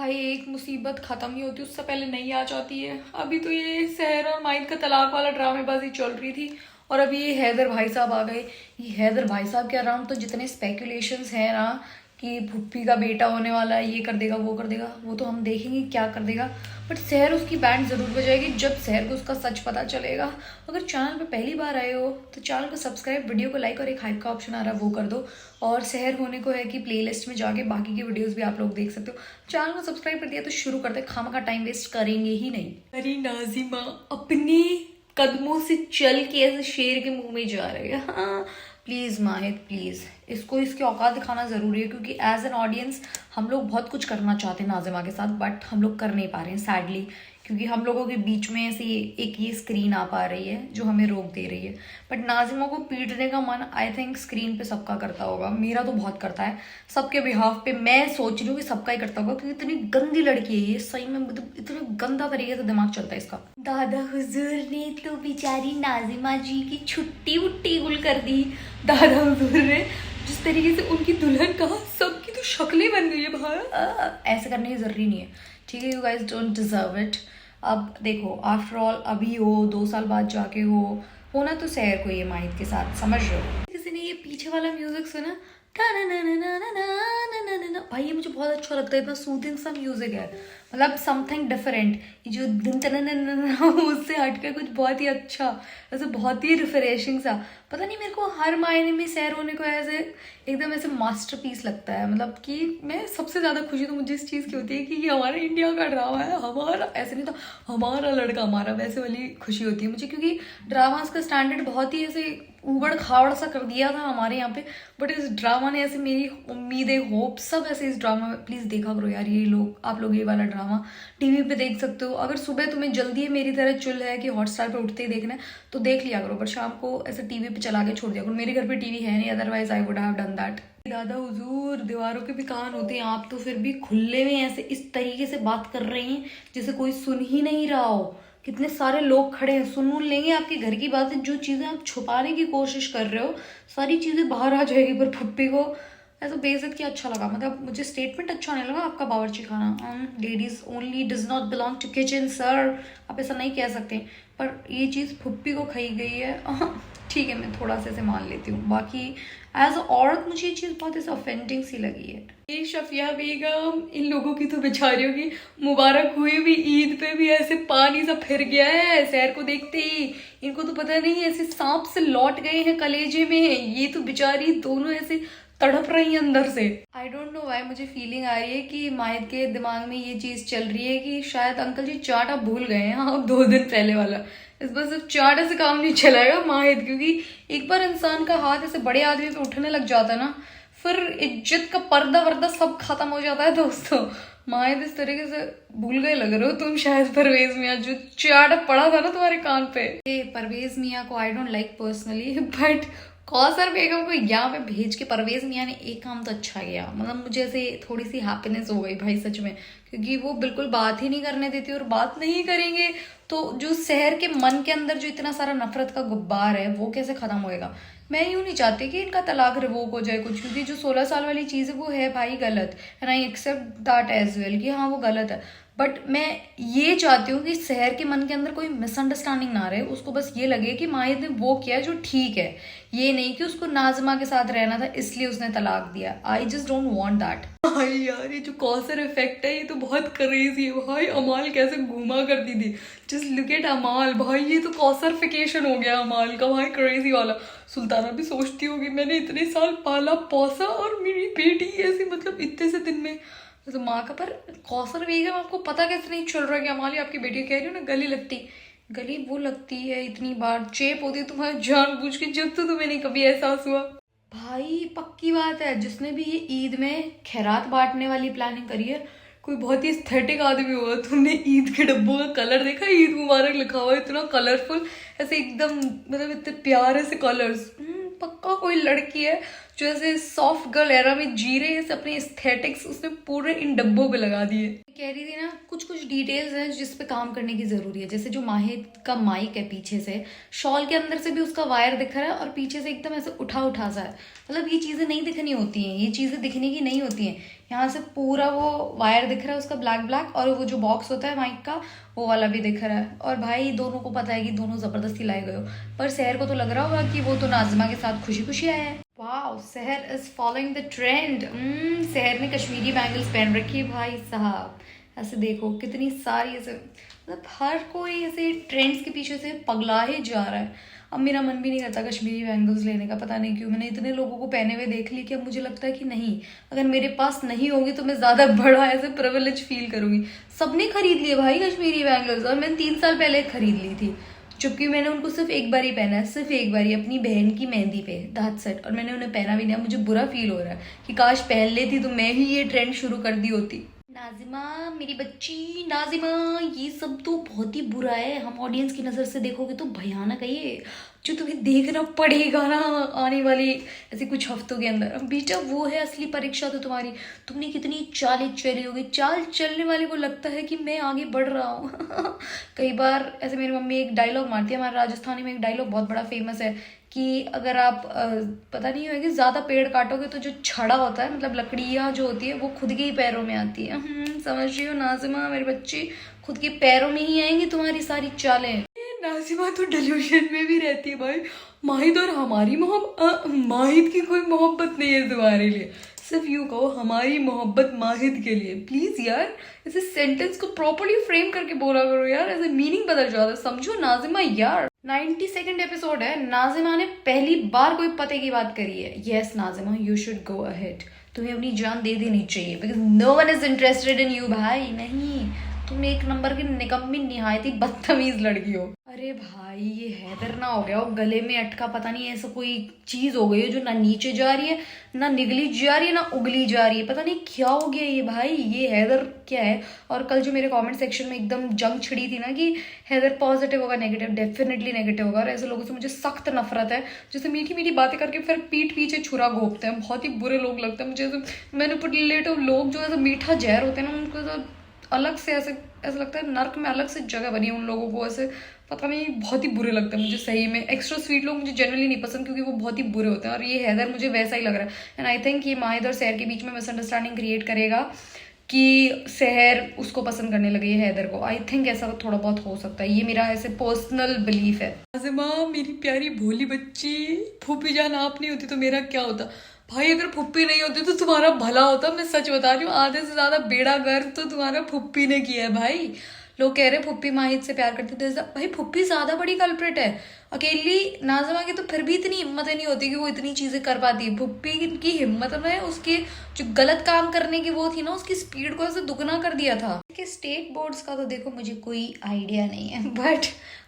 भाई एक मुसीबत खत्म ही होती उससे पहले नहीं आ जाती है। अभी तो ये सहर और माइंद का तलाक वाला ड्रामेबाजी चल रही थी और अभी ये हैदर भाई साहब आ गए। ये हैदर भाई साहब के अराउंड तो जितने स्पेकुलेशंस हैं ना कि भुप्पी का बेटा होने वाला है, ये कर देगा वो कर देगा, वो तो हम देखेंगे क्या कर देगा। बट शहर उसकी बैंड ज़रूर बजाएगी जब शहर को उसका सच पता चलेगा। अगर चैनल पे पहली बार आए हो तो चैनल को सब्सक्राइब, वीडियो को लाइक और एक हाइप का ऑप्शन आ रहा है वो कर दो। और शहर होने को है कि प्लेलिस्ट में जाके बाकी की वीडियोस भी आप लोग देख सकते हो। चैनल को सब्सक्राइब कर दिया तो शुरू करते, खामखा टाइम वेस्ट करेंगे ही नहीं। अरे नाजिमा अपने कदमों से चल के ऐसे शेर के मुंह में जा रहे हैं। हाँ प्लीज़ माहिद प्लीज़, इसको इसकी औकात दिखाना ज़रूरी है क्योंकि एज एन ऑडियंस हम लोग बहुत कुछ करना चाहते हैं नाजिमा के साथ, बट हम लोग कर नहीं पा रहे हैं सैडली, क्योंकि हम लोगों के बीच में ऐसे एक ये स्क्रीन आ पा रही है जो हमें रोक दे रही है। बट नाजिमा को पीटने का मन आई थिंक स्क्रीन पे सबका करता होगा, मेरा तो बहुत करता है। सबके बिहाफ पे मैं सोच रही हूँ कि सबका ही करता होगा क्योंकि इतनी गंदी लड़की है ये, सही में मतलब इतना गंदा तरीके से दिमाग चलता है इसका। दादा हुजूर ने तो बेचारी नाजिमा जी की छुट्टी वुट्टी गुल कर दी। दादा हुजूर ने जिस तरीके से उनकी दुल्हन कहा, सबकी तो शक्लें बन गई है भाई। ऐसे करने की जरूरी नहीं है, ठीक है। You guys don't deserve it. अब देखो आफ्टर ऑल अभी हो 2 साल बाद जाके होना तो सहर को ये माहिद के साथ, समझ रहे हो। किसी ने ये पीछे वाला म्यूजिक सुना, भाई ये मुझे बहुत अच्छा लगता है, इतना सूदिंग सा म्यूजिक है, मतलब समथिंग डिफरेंट। ये जो दिन उससे हटकर कुछ बहुत ही अच्छा, ऐसे बहुत ही रिफ्रेशिंग सा, पता नहीं मेरे को हर मायने में सहर होने को ऐसे एकदम ऐसे मास्टरपीस लगता है। मतलब कि मैं सबसे ज़्यादा खुशी तो मुझे इस चीज़ की होती है कि ये हमारे इंडिया का ड्रामा है, हमारा ऐसे नहीं तो हमारा लड़का हमारा, वैसे वाली खुशी होती है मुझे, क्योंकि ड्रामास का स्टैंडर्ड बहुत ही ऐसे उबड़ खाबड़ सा कर दिया था हमारे यहाँ पे। बट इस ड्रामा ने ऐसे मेरी उम्मीदें, होप सब ऐसे इस ड्रामा में, प्लीज़ देखा करो यार ये लोग, आप लोग ये वाला ड्रामा टीवी पे देख सकते हो। अगर सुबह तुम्हें जल्दी है, मेरी तरह चुल है कि हॉटस्टार पे उठते ही देखना है तो देख लिया करो, पर शाम को ऐसे टीवी पे चला के छोड़ दिया करो। मेरे घर पे टीवी है नहीं, otherwise I would have done that. दादा हुजूर, दीवारों के भी कान होते हैं, आप तो फिर भी खुले में ऐसे इस तरीके से बात कर रही हैं जैसे कोई सुन ही नहीं रहा हो। कितने सारे लोग खड़े हैं, सुन लेंगे आपके घर की बातें, जो चीज़ें आप छुपाने की कोशिश कर रहे हो सारी चीज़ें बाहर आ जाएगी। पर पप्पी को ऐसा बेइज्जत किया अच्छा लगा, मतलब मुझे स्टेटमेंट अच्छा नहीं लगा आपका बावर्ची खाना। Ladies only does not belong to kitchen sir, आप ऐसा नहीं कह सकते। पर ये चीज़ फुप्पी को खाई गई है, ठीक है मैं थोड़ा सा ऐसे मान लेती हूँ, बाकी एज अ औरत मुझे ये चीज़ बहुत ऐसे ऑफेंडिंग सी लगी है। ये शफिया बेगम, इन लोगों की तो बेचारियों की मुबारक हुई भी, ईद पे भी ऐसे पानी सा फिर गया है सहर को देखते ही। इनको तो पता नहीं ऐसे सांप से लौट गए हैं कलेजे में, ये तो बेचारी दोनों ऐसे तड़प रही है अंदर से। आई डोंट नो वाई, मुझे फीलिंग आ रही है कि माहिद के दिमाग में ये चीज़ चल रही है कि शायद अंकल जी चाट आप भूल गए हैं, हाँ 2 दिन पहले वाला। इस बार सिर्फ चाट से काम नहीं चलाएगा माहिद, क्योंकि एक बार इंसान का हाथ ऐसे बड़े आदमी पे उठने लग जाता है ना, फिर इज्जत का पर्दा वर्दा सब खत्म हो जाता है दोस्तों। माहिद इस तरीके से भूल गए लग रहे हो तुम शायद परवेज मियाँ, जो चाट पड़ा था ना तुम्हारे कान पे। परवेज मियाँ को I don't like personally, but Kausar Begum को यहाँ पे भेज के परवेज मियाँ ने एक काम तो अच्छा किया, मतलब मुझे ऐसे थोड़ी सी हैप्पीनेस हो गई भाई सच में, क्योंकि वो बिल्कुल बात ही नहीं करने देती, और बात नहीं करेंगे तो जो शहर के मन के अंदर जो इतना सारा नफरत का गुब्बार है वो कैसे खत्म होएगा। मैं यूँ नहीं चाहती कि इनका तलाक रिवोक हो जाए कुछ, क्योंकि जो 16 साल वाली चीज़ है वो है भाई गलत, and I accept that as well कि हाँ वो गलत है। बट मैं ये चाहती हूँ कि शहर के मन के अंदर कोई मिसअंडरस्टैंडिंग ना रहे, उसको बस ये लगे कि माहिद ने वो किया जो ठीक है, ये नहीं कि उसको नाज़िमा के साथ रहना था इसलिए उसने तलाक दिया। I just don't want that. भाई यार ये जो कौसर इफेक्ट है ये तो बहुत क्रेजी है भाई, अमाल कैसे घूमा करती थी, जस्ट लुक एट अमाल भाई, ये तो कौसरफिकेशन हो गया अमाल का भाई, क्रेजी वाला। सुल्ताना भी सोचती होगी मैंने इतने साल पाला पोसा और मेरी बेटी ऐसी, मतलब इतने से दिन में तो माँ का। पर कौसर बेगम आपको पता कैसे नहीं चल रहा कि अमाली आपकी बेटी, कह रही हो ना गली लगती, गली वो लगती है इतनी बार, चेप होती है तुम्हारे जानबूझ के, जब तो तुम्हें नहीं कभी एहसास हुआ। भाई पक्की बात है, जिसने भी ये ईद में खैरात बांटने वाली प्लानिंग करी है कोई बहुत ही एस्थेटिक आदमी होगा। तुमने ईद के डब्बों का कलर देखा, ईद मुबारक लिखा हुआ है, इतना कलरफुल ऐसे एकदम, मतलब इतने प्यारे से कलर्स। पक्का कोई लड़की है जो ऐसे सॉफ्ट गर्ल एरा में जी रहे हैं, अपने एस्थेटिक्स उसने पूरे इन डब्बों पे लगा दिए। कह रही थी ना, कुछ कुछ डिटेल्स हैं जिस पे काम करने की जरूरी है। जैसे जो माहिद का माइक है, पीछे से शॉल के अंदर से भी उसका वायर दिख रहा है और पीछे से एकदम ऐसे उठा उठा सा है। मतलब ये चीजें नहीं दिखनी होती हैं, ये चीजें दिखने की नहीं होती हैं। यहाँ से पूरा वो वायर दिख रहा है उसका ब्लैक ब्लैक, और वो जो बॉक्स होता है माइक का वो वाला भी दिख रहा है। और भाई दोनों को पता है कि दोनों जबरदस्ती लाए गए हो, पर सहर को तो लग रहा होगा कि वो तो नाजिमा के साथ खुशी खुशी आया है। वाओ, सहर इज फॉलोइंग द ट्रेंड। सहर ने कश्मीरी बैंगल्स पहन रखी है भाई साहब। ऐसे देखो कितनी सारी ऐसे, मतलब हर कोई ऐसे ट्रेंड्स के पीछे से पगला ही जा रहा है। अब मेरा मन भी नहीं करता कश्मीरी बैंगल्स लेने का, पता नहीं क्यों। मैंने इतने लोगों को पहने हुए देख ली कि अब मुझे लगता है कि नहीं, अगर मेरे पास नहीं होंगे तो मैं ज्यादा बड़ा ऐसे प्रिविलेज फील करूंगी। सबने खरीद लिए भाई कश्मीरी बैंगल्स, और मैंने 3 साल पहले खरीद ली थी, जबकि मैंने उनको सिर्फ एक बार ही पहना है, सिर्फ एक बार ही, अपनी बहन की मेहंदी पे, दैट्स इट। और मैंने उन्हें पहना भी नहीं। मुझे बुरा फील हो रहा है कि काश पहन लेती तो मैं ही ये ट्रेंड शुरू कर दी होती। नाजिमा मेरी बच्ची, नाजिमा ये सब तो बहुत ही बुरा है। हम ऑडियंस की नज़र से देखोगे तो भयानक है ये, जो तुम्हें देखना पड़ेगा ना आने वाले ऐसे कुछ हफ्तों के अंदर। बेटा वो है असली परीक्षा तो तुम्हारी। तुमने कितनी चाल चली होगी, चाल चलने वाले को लगता है कि मैं आगे बढ़ रहा हूँ। कई बार ऐसे मेरी मम्मी एक डायलॉग मारती है, हमारे राजस्थानी में एक डायलॉग बहुत बड़ा फेमस है कि अगर आप पता नहीं होगी ज्यादा पेड़ काटोगे तो जो छड़ा होता है, मतलब लकड़ियाँ जो होती है, वो खुद के ही पैरों में आती है। समझ रही हो नाजिमा मेरी बच्ची, खुद के पैरों में ही आएंगी तुम्हारी सारी चालें। नाजिमा तो डिल्यूशन में भी रहती है भाई। माहिद और हमारी मोहब्बत, माहिद की कोई मोहब्बत नहीं है तुम्हारे लिए, सिर्फ यूं कहो हमारी मोहब्बत माहिद के लिए। प्लीज यार ऐसे सेंटेंस को प्रॉपर्ली फ्रेम करके बोला करो यार, ऐसे मीनिंग बदल जाता है, समझो नाजिमा यार। 92nd एपिसोड है, नाजिमा ने पहली बार कोई पते की बात करी है। Yes Nazima, you should go ahead, तुम्हें अपनी जान दे देनी चाहिए, because no one is interested in you भाई। नहीं, तुम एक नंबर की निकम्मी निहायती बदतमीज लड़की हो। अरे भाई ये हैदर ना हो गया हो गले में अटका, पता नहीं ऐसा कोई चीज हो गई है जो ना नीचे जा रही है, ना निगली जा रही है, ना उगली जा रही है, पता नहीं क्या हो गया ये भाई, ये हैदर क्या है। और कल जो मेरे कमेंट सेक्शन में एकदम जंग छिड़ी थी ना कि हैदर पॉजिटिव होगा नेगेटिव, डेफिनेटली नेगेटिव होगा। और ऐसे लोगों से मुझे सख्त नफरत है, जैसे मीठी मीठी बातें करके फिर पीठ पीछे छुरा घोपते हैं, बहुत ही बुरे लोग लगते हैं मुझे। मैनिपुलेटिव लोग जो ऐसे मीठा जहर होते हैं ना, उनको तो अलग से ऐसे ऐसा लगता है नर्क में अलग से जगह बनी है उन लोगों को, ऐसे पता नहीं बहुत ही बुरे लगते हैं मुझे सही में। एक्स्ट्रा स्वीट लोग मुझे जनरली नहीं पसंद क्योंकि वो बहुत ही बुरे होते हैं, और ये हैदर मुझे वैसा ही लग रहा है। एंड आई थिंक ये माहिद और सहर के बीच में मिसअंडरस्टैंडिंग क्रिएट करेगा कि सहर उसको पसंद करने लगी है हैदर को। आई थिंक ऐसा थोड़ा बहुत हो सकता है, ये मेरा ऐसे पर्सनल बिलीफ है। नाज़िमा मेरी प्यारी भोली बच्ची, फूफी जान आप नहीं होती तो मेरा क्या होता भाई। अगर फुप्पी नहीं होती तो तुम्हारा भला होता, मैं सच बता रही हूँ। आधे से ज्यादा बेड़ा गर्क तो तुम्हारा फुप्पी ने किया है भाई। लोग कह रहे फुप्पी माहिद से प्यार करती थे, भाई फुप्पी ज्यादा बड़ी कल्प्रिट है। अकेली नाज़िमा की तो फिर भी इतनी हिम्मत नहीं होती कि वो इतनी चीजें कर पाती है। फुप्पी की हिम्मत में उसके जो गलत काम करने की वो थी ना, उसकी स्पीड को ऐसे दुगना कर दिया था। कि स्टेट बोर्ड्स का तो देखो मुझे कोई आइडिया नहीं है, बट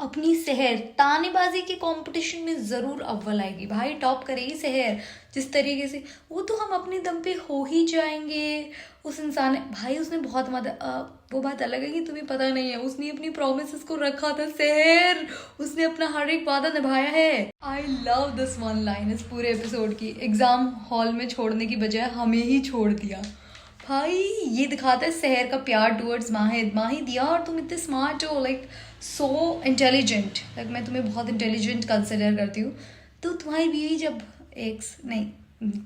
अपनी सहर तानेबाजी के कंपटीशन में जरूर अव्वल आएगी भाई, टॉप करेगी सहर। जिस तरीके से वो तो हम अपने दम पे हो ही जाएंगे। उस इंसान ने भाई, उसने बहुत वो बात अलग है कि तुम्हें पता नहीं है, उसने अपनी प्रोमिस को रखा था सहर, उसने अपना हर एक वादा निभाया है। I love this one line इस पूरे एपिसोड की, एग्जाम हॉल में छोड़ने की बजाय हमें ही छोड़ दिया। भाई ये दिखाता है सहर का प्यार टुवर्ड्स माहिद। माहिद यार तुम इतने स्मार्ट हो, लाइक सो इंटेलिजेंट, लाइक मैं तुम्हें बहुत इंटेलिजेंट कंसिडर करती हूँ। तो तुम्हारी बीवी जब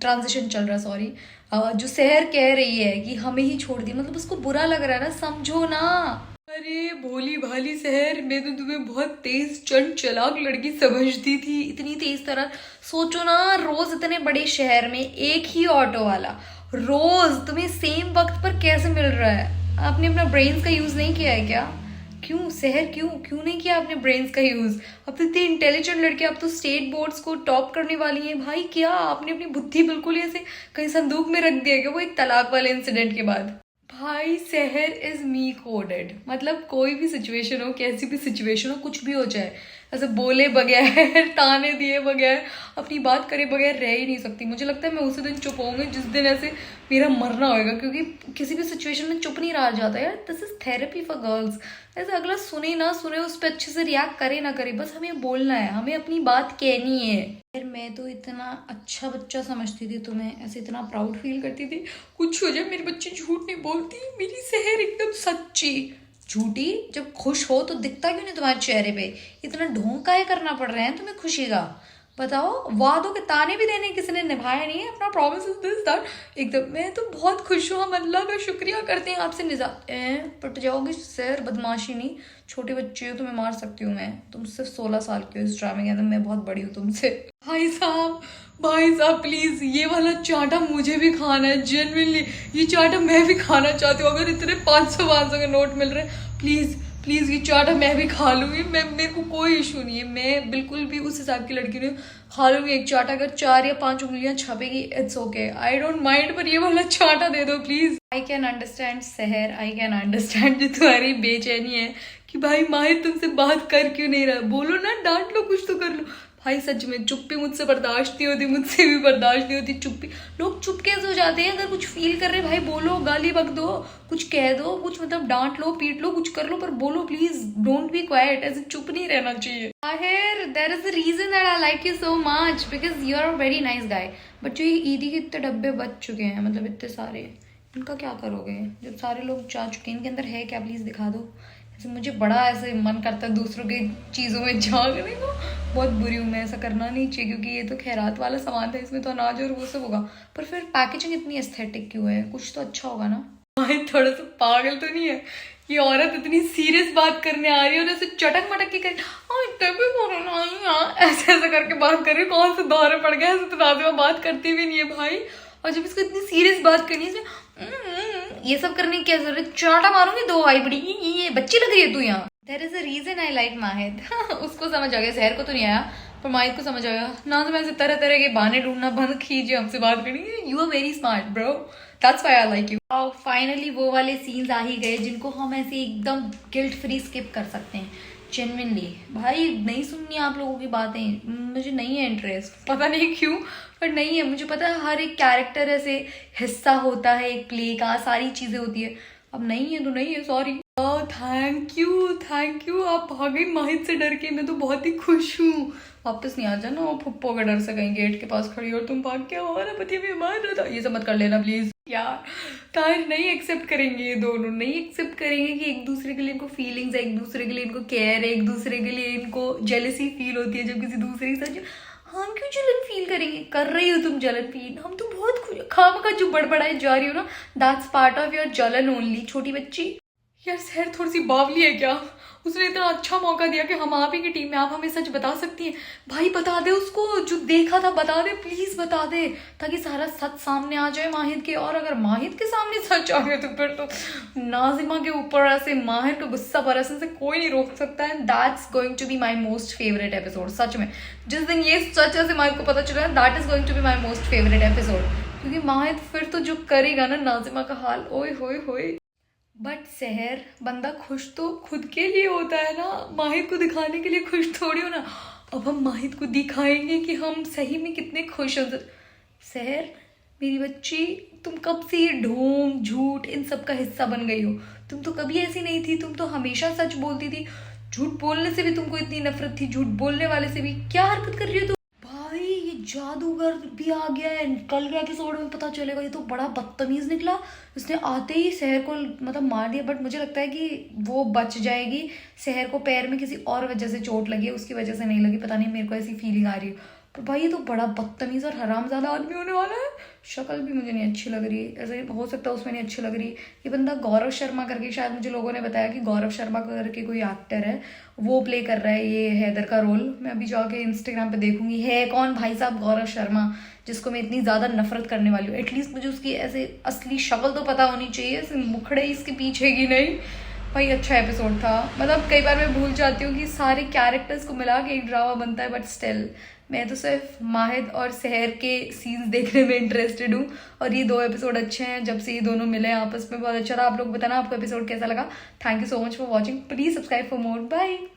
ट्रांजिशन चल रहा, सॉरी, जो सहर कह रही है कि हमें ही छोड़ दिया, मतलब उसको बुरा लग रहा है ना, समझो ना। अरे भोली भाली सहर, मैं तो तुम्हें बहुत तेज चंड चलाक लड़की समझती थी, इतनी तेज तरह। सोचो ना, रोज इतने बड़े शहर में एक ही ऑटो वाला रोज तुम्हें सेम वक्त पर कैसे मिल रहा है। आपने अपना ब्रेन्स का यूज नहीं किया है क्या? क्यों सहर, क्यों नहीं किया आपने ब्रेन्स का यूज? अब तो इतनी इंटेलिजेंट लड़की, आप तो स्टेट बोर्ड्स को टॉप करने वाली हैं भाई। क्या आपने अपनी बुद्धि बिल्कुल ऐसे कहीं संदूक में रख दिया क्या, वो एक तलाक वाले इंसिडेंट के बाद? भाई सहर इज मी कोडेड, मतलब कोई भी सिचुएशन हो, कैसी भी सिचुएशन हो, कुछ भी हो जाए, ऐसे बोले बगैर ताने दिए बगैर, अपनी बात करे बगैर रह ही नहीं सकती। मुझे लगता है मैं उसी दिन चुप होंगी जिस दिन ऐसे मेरा मरना होएगा, क्योंकि किसी भी सिचुएशन में चुप नहीं रहा जाता यार। This is therapy for girls. ऐसे अगला सुने ना सुने, उस पर अच्छे से रिएक्ट करे ना करे, बस हमें बोलना है, हमें अपनी बात कहनी है। फिर मैं तो इतना अच्छा बच्चा समझती थी तुम्हें, ऐसे इतना प्राउड फील करती थी, कुछ हो जाए मेरी बच्ची झूठ नहीं बोलती, मेरी सहर एकदम सच्ची। झूठी? जब खुश हो तो दिखता क्यों नहीं तुम्हारे चेहरे पे? इतना ढोंग काहे करना पड़ रहा है तुम्हें खुशी का? बताओ, वादों के ताने भी देने किसी ने निभाया नहीं है, अपना प्रॉमिस दिस दैट एकदम। मैं तो बहुत खुश हूँ, हम अल्लाह का शुक्रिया करते हैं आपसे। निजात पट जाओगी सर, बदमाशी नहीं, छोटे बच्चे हो, तुम्हें मार सकती हूँ मैं, तुम सिर्फ 16 साल के हो इस ड्रामे के अंदर, मैं बहुत बड़ी हूँ तुमसे। भाई साहब, भाई साहब प्लीज ये वाला चाटा मुझे भी खाना है, जेन्युइनली ये चाटा मैं भी खाना चाहती हूँ। अगर इतने 500 के नोट मिल रहे हैं, प्लीज प्लीज ये चाटा मैं भी खा लूंगी। मैं, मेरे को कोई इशू नहीं है, मैं बिल्कुल भी उस हिसाब की लड़की नहीं हूँ, खा लूंगी एक चाटा। अगर 4 या 5 उंगलियां छपेगी it's okay, I don't mind, पर ये वाला चाटा दे दो प्लीज। आई कैन अंडरस्टैंड सहर, आई कैन अंडरस्टैंड जो तुम्हारी बेचैनी है कि भाई माहिर तुमसे बात कर क्यों नहीं रहा, बोलो ना, डांट लो, कुछ तो कर लो। भाई सच में चुप्पी मुझसे बर्दाश्त नहीं होती, मुझसे भी बर्दाश्त नहीं होती चुप्पी। लोग चुप कैसे हो जाते हैं? अगर कुछ फील कर रहे भाई बोलो, गाली बक दो, कुछ कह दो, कुछ मतलब डांट लो, पीट लो, कुछ कर लो, पर बोलो प्लीज, डोंट बी क्वाइट। ऐसे चुप नहीं रहना चाहिए। Tahir, there is a reason that I like you so much because you are a very nice guy. But जो ये ईदी के इतने डब्बे बच चुके हैं, मतलब इतने सारे, इनका क्या करोगे जब सारे लोग जा चुके हैं? इनके अंदर है क्या, प्लीज दिखा दो। ऐसे मुझे बड़ा ऐसे मन करता है दूसरों की चीज़ों में झांकने को, बहुत बुरी हूँ मैं, ऐसा करना नहीं चाहिए क्योंकि ये तो खैरात वाला सामान था, इसमें तो अनाज और वो सब होगा। पर फिर पैकेजिंग इतनी एस्थेटिक क्यों है? कुछ तो अच्छा होगा ना। भाई थोड़ा सा पागल तो नहीं है? ये औरत इतनी सीरियस बात करने आ रही है और ऐसे चटक मटक के कर, ऐसे ऐसे करके बात कर रही है, कौन से दौरे पड़ गए, ऐसे तो नाज़िमा बात करती भी नहीं है भाई। और जब इसको इतनी सीरियस बात करनी है, ये सब करने की क्या जरूरत? चाटा मारूंगी दो, आई बड़ी ये बच्ची लग रही है तू यहाँ। There is a reason I like Mahid. उसको समझ आ गया, सहर को तो नहीं आया, पर माहिद को समझ आ गया ना। तो मैं तरह तरह के बहाने ढूंढना बंद कीजिए, हमसे बात करनी। You are very smart bro, that's why I like you. Finally वो वाले सीन्स आ ही गए जिनको हम ऐसे एकदम गिल्ट फ्री स्किप कर सकते हैं। जेन्युइनली भाई नहीं सुननी आप लोगों की बातें, मुझे नहीं है इंटरेस्ट, पता नहीं क्यों, पर नहीं है। मुझे पता है हर एक कैरेक्टर ऐसे हिस्सा होता है एक प्ले का, सारी चीज़ें होती है। अब नहीं है तो नहीं है, सॉरी। थैंक यू, आप भागे माहिद से डर के, मैं तो बहुत ही खुश हूँ। वापस नहीं आ जाना, वो फुप्पो के डर से कहीं गेट के पास खड़ी और तुम भाग के हमारा पति भी मार रहा था, ये सब मत कर लेना प्लीज यार। तार नहीं एक्सेप्ट करेंगे, ये दोनों नहीं एक्सेप्ट करेंगे कि एक दूसरे के लिए इनको फीलिंग्स है, एक दूसरे के लिए इनको केयर है, एक दूसरे के लिए इनको जेलसी फील होती है जब किसी दूसरे के साथ। हम क्यों जलन फील करेंगे? कर रही हो तुम जलन फील, हम तो बहुत खुश। खाम का जो बड़बड़ाए जा रही हो ना, दैट्स पार्ट ऑफ योर जलन ओनली, छोटी बच्ची। यार सहर थोड़ी सी बावली है क्या? उसने इतना अच्छा मौका दिया कि हम आप ही की टीम में, आप हमें सच बता सकती हैं। भाई बता दे उसको, जो देखा था बता दे, प्लीज बता दे, ताकि सारा सच सामने आ जाए माहिद के। और अगर माहिद के सामने सच आ गया तो फिर तो नाजिमा के ऊपर ऐसे माहिर को गुस्सा बरसने से कोई नहीं रोक सकता है। That's going to be my most favourite episode. सच में जिस दिन ये सच ऐसे माहिद को पता चला, that is going to be my most favourite episode, क्योंकि माहिद फिर तो जो करेगा ना नाजिमा का हाल, ओए होए होए। बट सहर, बंदा खुश तो खुद के लिए होता है ना, माहिद को दिखाने के लिए खुश थोड़ी हो ना। अब हम माहिद को दिखाएंगे कि हम सही में कितने खुश हैं। सहर मेरी बच्ची, तुम कब से ये ढोंग झूठ इन सब का हिस्सा बन गई हो? तुम तो कभी ऐसी नहीं थी, तुम तो हमेशा सच बोलती थी। झूठ बोलने से भी तुमको इतनी नफरत थी, झूठ बोलने वाले से भी। क्या हरकत कर रही हो तुम? भाई ये जादूगर भी आ गया है, कल के एपिसोड में पता चलेगा। ये तो बड़ा बदतमीज निकला, उसने आते ही सहर को मतलब मार दिया। बट मुझे लगता है कि वो बच जाएगी। सहर को पैर में किसी और वजह से चोट लगी है, उसकी वजह से नहीं लगी, पता नहीं, मेरे को ऐसी फीलिंग आ रही है। पर भाई ये तो बड़ा बदतमीज और हरामजादा आदमी होने वाला है। शक्ल भी मुझे नहीं अच्छी लग रही, ऐसे हो सकता है उसमें नहीं अच्छी लग रही। ये बंदा गौरव शर्मा करके, शायद मुझे लोगों ने बताया कि गौरव शर्मा करके कोई एक्टर है, वो प्ले कर रहा है ये हैदर का रोल। मैं अभी जाके इंस्टाग्राम पे देखूंगी है कौन भाई साहब गौरव शर्मा, जिसको मैं इतनी ज़्यादा नफरत करने वाली हूँ। एटलीस्ट मुझे उसकी ऐसे असली शक्ल तो पता होनी चाहिए, ऐसे मुखड़े इसके पीछे की नहीं। भाई अच्छा एपिसोड था, मतलब कई बार मैं भूल जाती हूँ कि सारे कैरेक्टर्स को मिला के एक ड्रामा बनता है, बट स्टिल मैं तो सिर्फ माहिद और सहर के सीन्स देखने में इंटरेस्टेड हूँ। और ये 2 एपिसोड अच्छे हैं, जब से ये दोनों मिले आपस में बहुत अच्छा था। आप लोग बताना आपको एपिसोड कैसा लगा। Thank you so much for watching, please subscribe for more, bye.